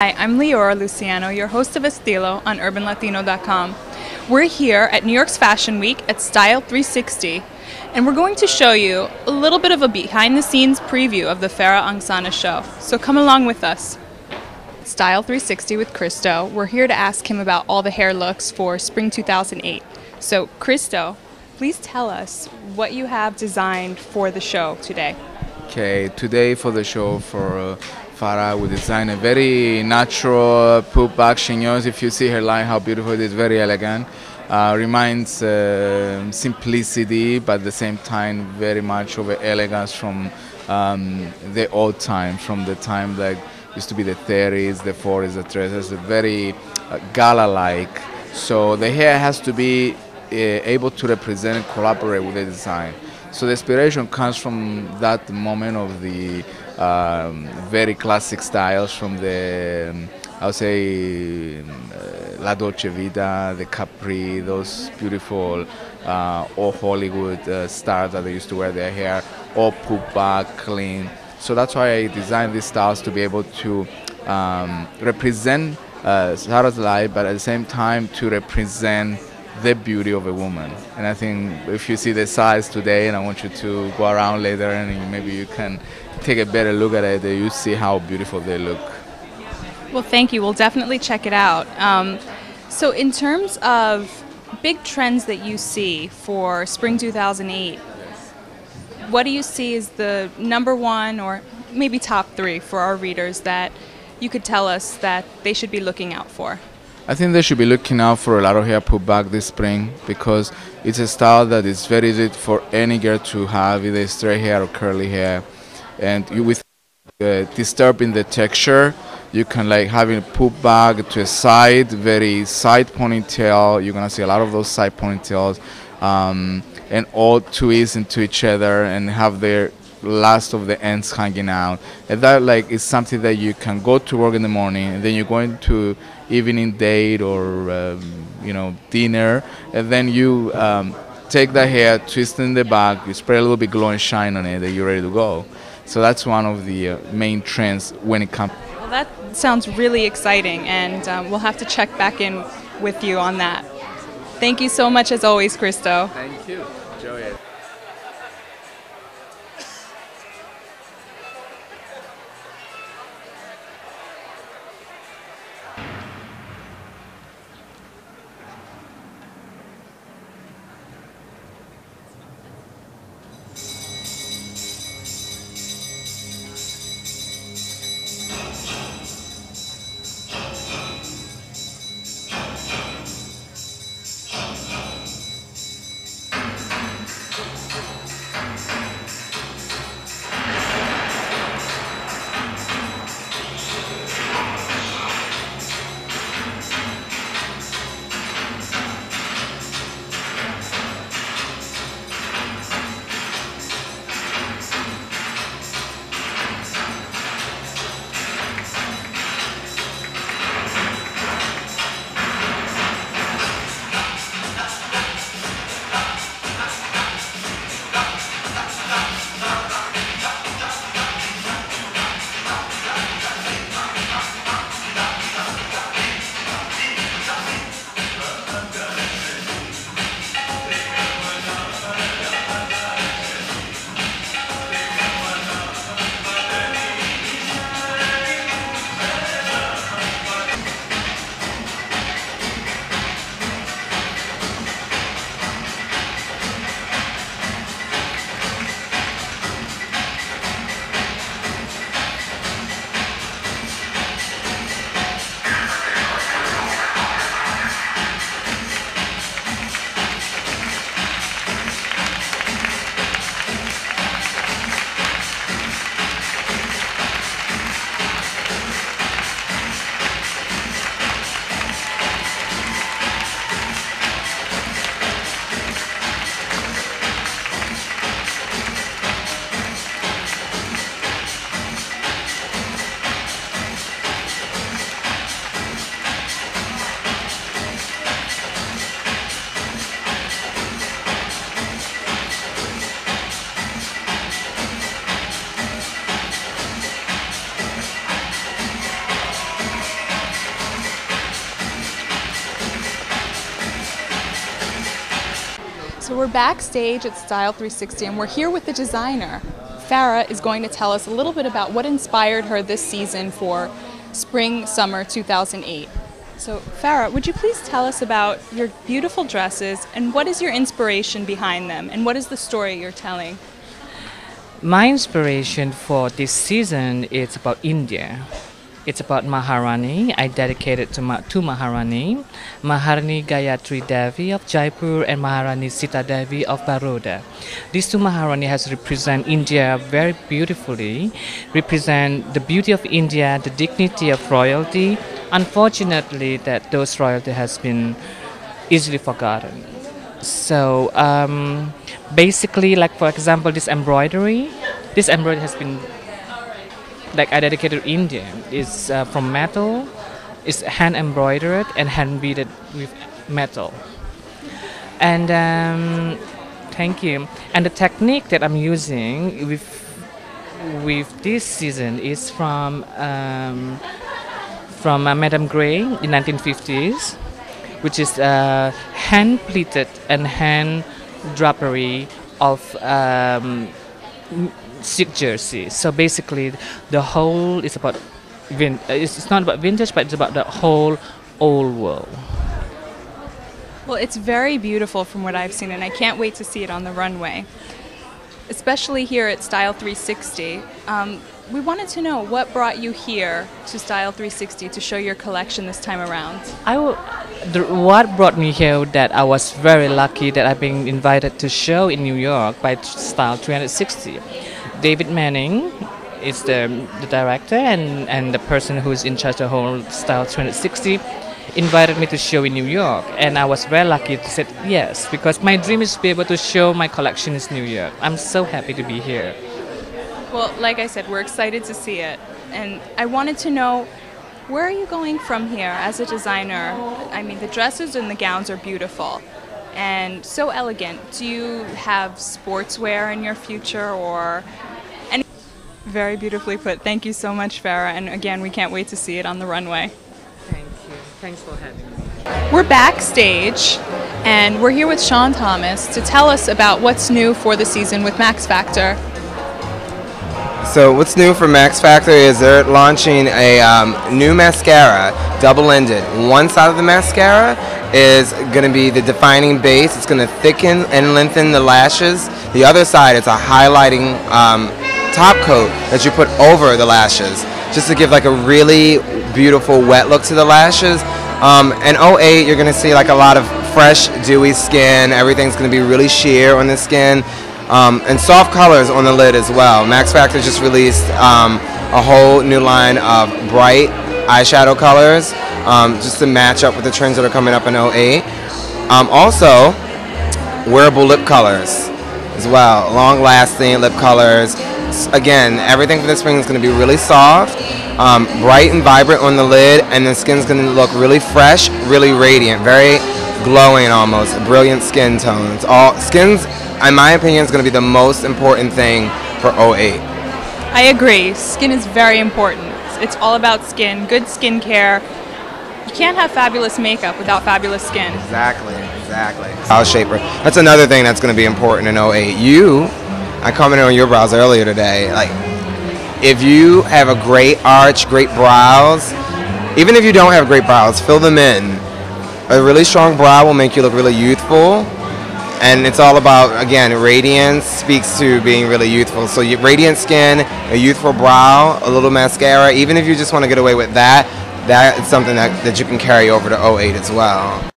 Hi, I'm Leora Luciano, your host of Estilo on UrbanLatino.com. We're here at New York's Fashion Week at Style 360, and we're going to show you a little bit of a behind-the-scenes preview of the Farah Angsana show. So come along with us. Style 360 with Christo. We're here to ask him about all the hair looks for Spring 2008. So Christo, please tell us what you have designed for the show today. Okay, today for the show for Farah, we designed a very natural pull back chignons. If you see her line, how beautiful it is, very elegant. Reminds simplicity, but at the same time, very much of elegance from the old time, from the time that used to be the 30s, the 40s, the 30s. It's very gala-like. So the hair has to be able to represent and collaborate with the design. So the inspiration comes from that moment of the very classic styles from the, I would say, La Dolce Vita, the Capri, those beautiful old Hollywood stars that they used to wear their hair, all put back, clean. So that's why I designed these styles to be able to represent Sarah's life, but at the same time to represent the beauty of a woman. And I think if you see the size today, and I want you to go around later and maybe you can take a better look at it, you see how beautiful they look. Well, thank you. We'll definitely check it out. So in terms of big trends that you see for Spring 2008, what do you see as the number one or maybe top three for our readers that you could tell us that they should be looking out for? I think they should be looking out for a lot of hair put back this spring because it's a style that is very easy for any girl to have, either straight hair or curly hair. And you, with disturbing the texture, you can like having it put back to a side, very side ponytail. You're gonna see a lot of those side ponytails, and all twist into each other and have their last of the ends hanging out. And that like is something that you can go to work in the morning, and then you're going to evening date or dinner, and then you take the hair, twist in the back, you spray a little bit glow and shine on it, and you're ready to go. So that's one of the main trends when it comes. Well, that sounds really exciting, and we'll have to check back in with you on that. Thank you so much as always, Christo. Thank you. Enjoy it. So we're backstage at Style 360 and we're here with the designer. Farah is going to tell us a little bit about what inspired her this season for Spring/Summer 2008. So Farah, would you please tell us about your beautiful dresses and what is your inspiration behind them and what is the story you're telling? My inspiration for this season is about India. It's about Maharani. I dedicate it to two Maharani, Maharani Gayatri Devi of Jaipur and Maharani Sita Devi of Baroda. These two Maharani has represent India very beautifully, represent the beauty of India, the dignity of royalty. Unfortunately, that those royalty has been easily forgotten. So basically, like for example, this embroidery has been like I dedicated to India. It's from metal, it's hand embroidered and hand beaded with metal. And thank you. And the technique that I'm using with this season is from Madame Gray in 1950s, which is hand pleated and hand drapery of silk jersey. So basically, the whole is about it's not about vintage, but it's about the whole old world. Well, it's very beautiful from what I've seen, and I can't wait to see it on the runway, especially here at Style 360. We wanted to know what brought you here to Style 360 to show your collection this time around. What brought me here that I was very lucky that I've been invited to show in New York by Style 360. David Manning is the director and the person who is in charge of the whole Style 360 invited me to show in New York, and I was very lucky to say yes, because my dream is to be able to show my collection in New York. I'm so happy to be here. Well, like I said, we're excited to see it, and I wanted to know, where are you going from here as a designer? I mean, the dresses and the gowns are beautiful and so elegant. Do you have sportswear in your future or any? Very beautifully put. Thank you so much, Farah, and again, we can't wait to see it on the runway. Thank you. Thanks for having me. We're backstage, and we're here with Sean Thomas to tell us about what's new for the season with Max Factor. So what's new for Max Factor is they're launching a new mascara, double-ended. One side of the mascara is going to be the defining base. It's going to thicken and lengthen the lashes. The other side is a highlighting top coat that you put over the lashes, just to give like a really beautiful wet look to the lashes. In 08, you're going to see like a lot of fresh, dewy skin. Everything's going to be really sheer on the skin. And soft colors on the lid as well. Max Factor just released a whole new line of bright eyeshadow colors just to match up with the trends that are coming up in 08. Also, wearable lip colors as well. Long-lasting lip colors. Again, everything for the spring is going to be really soft, bright and vibrant on the lid, and the skin's going to look really fresh, really radiant, very glowing almost, brilliant skin tones. All skins, in my opinion, is going to be the most important thing for 08. I agree. Skin is very important. It's all about skin, good skin care. You can't have fabulous makeup without fabulous skin. Exactly. Brow shaper. That's another thing that's going to be important in 08. I commented on your brows earlier today. Like, if you have a great arch, great brows, even if you don't have great brows, fill them in. A really strong brow will make you look really youthful. And it's all about, again, radiance speaks to being really youthful. So radiant skin, a youthful brow, a little mascara, even if you just want to get away with that, that is something that you can carry over to 08 as well.